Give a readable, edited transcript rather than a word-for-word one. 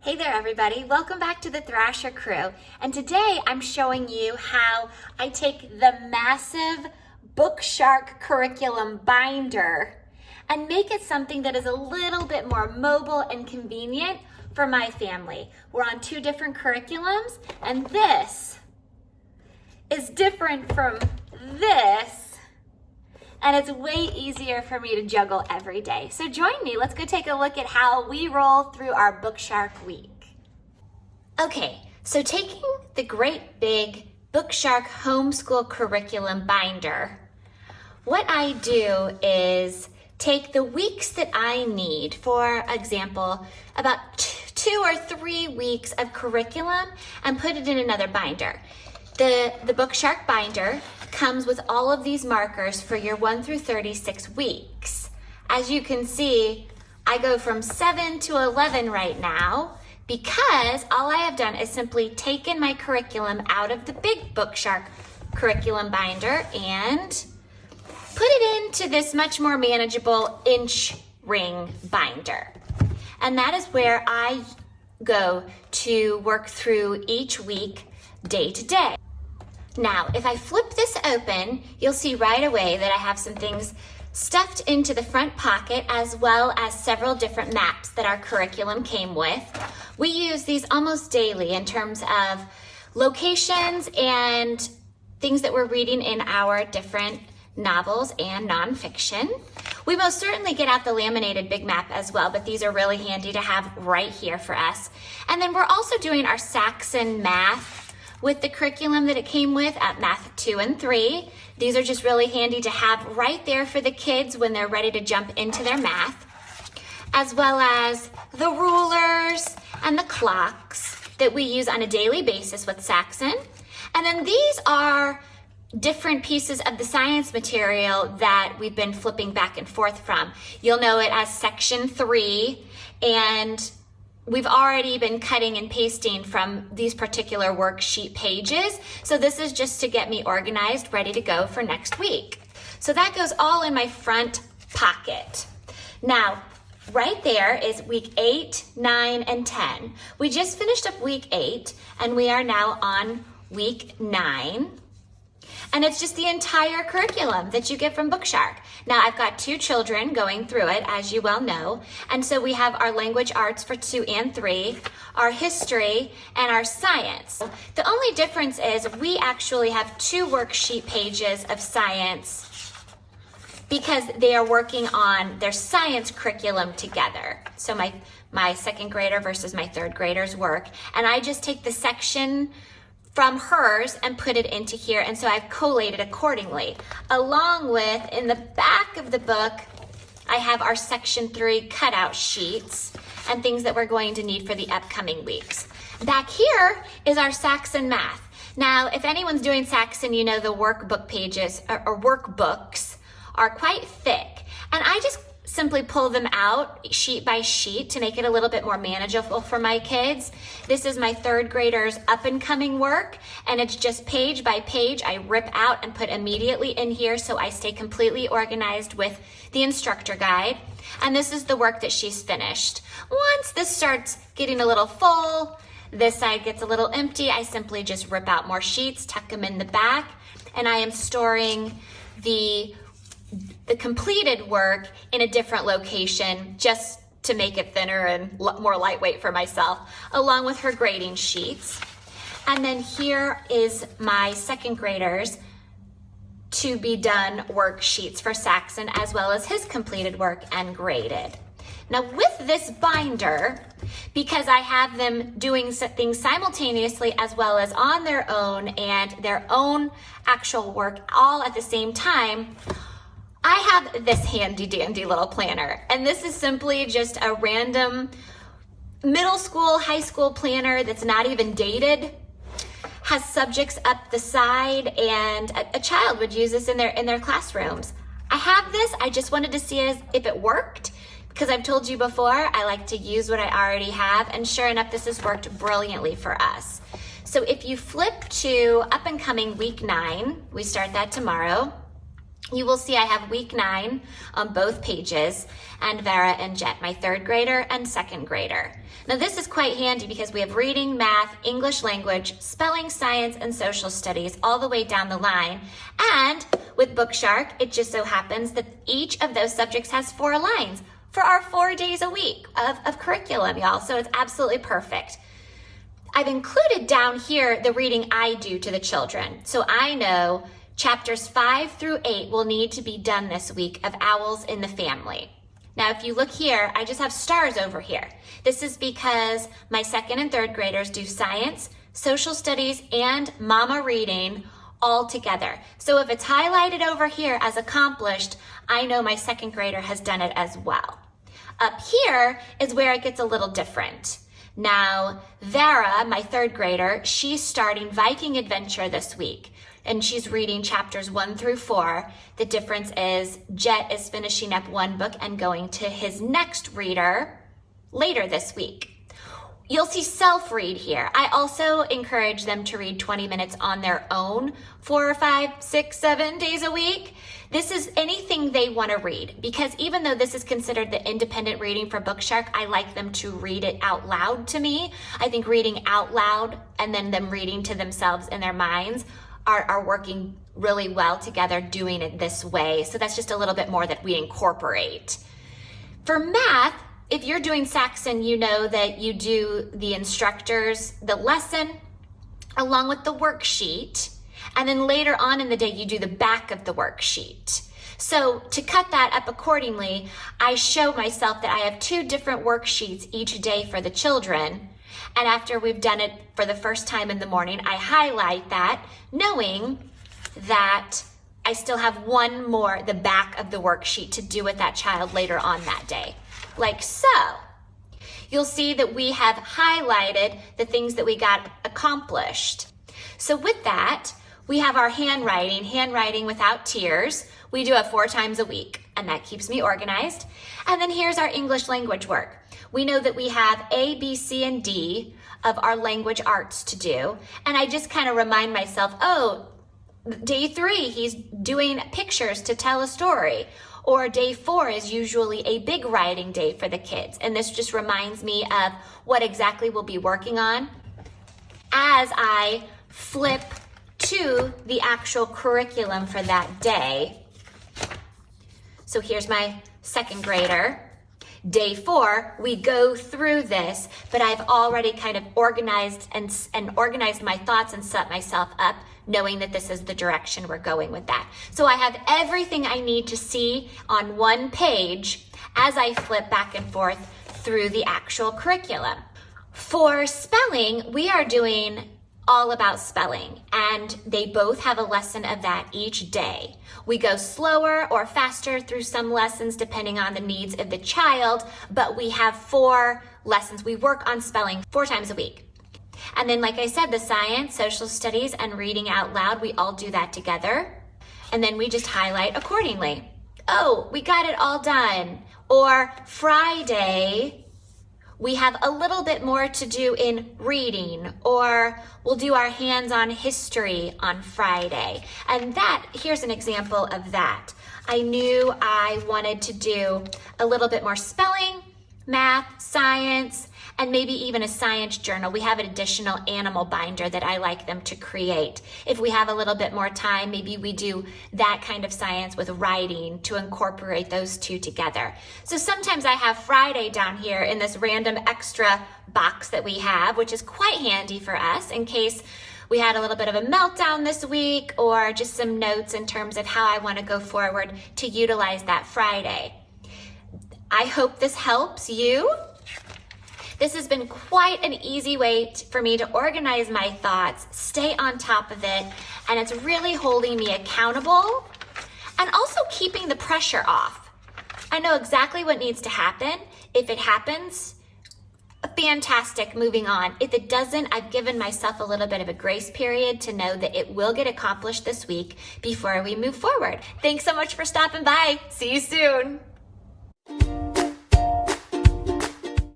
Hey there everybody, welcome back to the Thrasher Crew. And today I'm showing you how I take the massive Bookshark curriculum binder and make it something that is a little bit more mobile and convenient for my family. We're on two different curriculums and this is different from this. And it's way easier for me to juggle every day. So join me, let's go take a look at how we roll through our Bookshark week. Okay, so taking the great big Bookshark homeschool curriculum binder, what I do is take the weeks that I need, for example, about 2 or 3 weeks of curriculum and put it in another binder. The Bookshark binder comes with all of these markers for your 1 through 36 weeks. As you can see, I go from 7 to 11 right now because all I have done is simply taken my curriculum out of the big Bookshark curriculum binder and put it into this much more manageable inch ring binder. And that is where I go to work through each week, day to day. Now, if I flip this open, you'll see right away that I have some things stuffed into the front pocket as well as several different maps that our curriculum came with. We use these almost daily in terms of locations and things that we're reading in our different novels and nonfiction. We most certainly get out the laminated big map as well, but these are really handy to have right here for us. And then we're also doing our Saxon math with the curriculum that it came with at Math 2 and 3. These are just really handy to have right there for the kids when they're ready to jump into their math, as well as the rulers and the clocks that we use on a daily basis with Saxon. And then these are different pieces of the science material that we've been flipping back and forth from. You'll know it as Section 3, and we've already been cutting and pasting from these particular worksheet pages. So this is just to get me organized, ready to go for next week. So that goes all in my front pocket. Now, right there is week 8, 9, and 10. We just finished up week 8 and we are now on week 9. And it's just the entire curriculum that you get from Bookshark. Now, I've got 2 children going through it, as you well know. And so we have our language arts for 2 and 3, our history, and our science. The only difference is we actually have 2 worksheet pages of science because they are working on their science curriculum together. So my second grader versus my third grader's work. And I just take the section from hers and put it into here, and so I've collated accordingly. Along with, in the back of the book, I have our Section 3 cutout sheets and things that we're going to need for the upcoming weeks. Back here is our Saxon math. Now, if anyone's doing Saxon, you know the workbook pages or workbooks are quite thick, and I just simply pull them out sheet by sheet to make it a little bit more manageable for my kids. This is my third grader's up and coming work, and it's just page by page I rip out and put immediately in here so I stay completely organized with the instructor guide. And this is the work that she's finished. Once this starts getting a little full, this side gets a little empty, I simply just rip out more sheets, tuck them in the back, and I am storing the completed work in a different location just to make it thinner and more lightweight for myself, along with her grading sheets. And then here is my second grader's to be done worksheets for Saxon, as well as his completed work and graded. Now with this binder, because I have them doing things simultaneously as well as on their own and their own actual work all at the same time, I have this handy dandy little planner, and this is simply just a random middle school, high school planner that's not even dated, has subjects up the side, and a child would use this in their classrooms. I have this, I just wanted to see if it worked, because I've told you before, I like to use what I already have, and sure enough, this has worked brilliantly for us. So if you flip to up and coming week 9, we start that tomorrow. You will see I have week 9 on both pages, and Vera and Jet, my 3rd grader and 2nd grader. Now this is quite handy because we have reading, math, English language, spelling, science, and social studies all the way down the line. And with Bookshark, it just so happens that each of those subjects has 4 lines for our 4 days a week of curriculum, y'all. So it's absolutely perfect. I've included down here the reading I do to the children. So I know chapters 5 through 8 will need to be done this week of Owls in the Family. Now, if you look here, I just have stars over here. This is because my 2nd and 3rd graders do science, social studies, and mama reading all together. So if it's highlighted over here as accomplished, I know my 2nd grader has done it as well. Up here is where it gets a little different. Now, Vera, my 3rd grader, she's starting Viking Adventure this week, and she's reading chapters 1 through 4. The difference is Jet is finishing up one book and going to his next reader later this week. You'll see self-read here. I also encourage them to read 20 minutes on their own 4 or 5, 6, 7 days a week. This is anything they want to read, because even though this is considered the independent reading for Bookshark, I like them to read it out loud to me. I think reading out loud and then them reading to themselves in their minds are working really well together doing it this way. So that's just a little bit more that we incorporate. For math, if you're doing Saxon, you know that you do the instructors, the lesson, along with the worksheet. And then later on in the day, you do the back of the worksheet. So to cut that up accordingly, I show myself that I have 2 different worksheets each day for the children. And after we've done it for the first time in the morning, I highlight that, knowing that I still have one more, the back of the worksheet, to do with that child later on that day. Like so. You'll see that we have highlighted the things that we got accomplished. So with that, we have our handwriting without tears. We do it 4 times a week, and that keeps me organized. And then here's our English language work. We know that we have A, B, C, and D of our language arts to do. And I just kind of remind myself, oh, day 3, he's doing pictures to tell a story. Or day 4 is usually a big writing day for the kids. And this just reminds me of what exactly we'll be working on as I flip to the actual curriculum for that day. So here's my 2nd grader. Day 4, we go through this, but I've already kind of organized and organized my thoughts and set myself up, knowing that this is the direction we're going with that. So I have everything I need to see on one page as I flip back and forth through the actual curriculum. For spelling, we are doing all about spelling, and they both have a lesson of that each day. We go slower or faster through some lessons depending on the needs of the child, but we have 4 lessons. We work on spelling 4 times a week. And then, like I said, the science, social studies, and reading out loud, we all do that together. And then we just highlight accordingly. Oh, we got it all done. Or Friday, we have a little bit more to do in reading, or we'll do our hands-on history on Friday. And that, here's an example of that. I knew I wanted to do a little bit more spelling, math, science, and maybe even a science journal. We have an additional animal binder that I like them to create. If we have a little bit more time, maybe we do that kind of science with writing to incorporate those 2 together. So sometimes I have Friday down here in this random extra box that we have, which is quite handy for us in case we had a little bit of a meltdown this week, or just some notes in terms of how I want to go forward to utilize that Friday. I hope this helps you. This has been quite an easy way for me to organize my thoughts, stay on top of it, and it's really holding me accountable and also keeping the pressure off. I know exactly what needs to happen. If it happens, fantastic, moving on. If it doesn't, I've given myself a little bit of a grace period to know that it will get accomplished this week before we move forward. Thanks so much for stopping by. See you soon.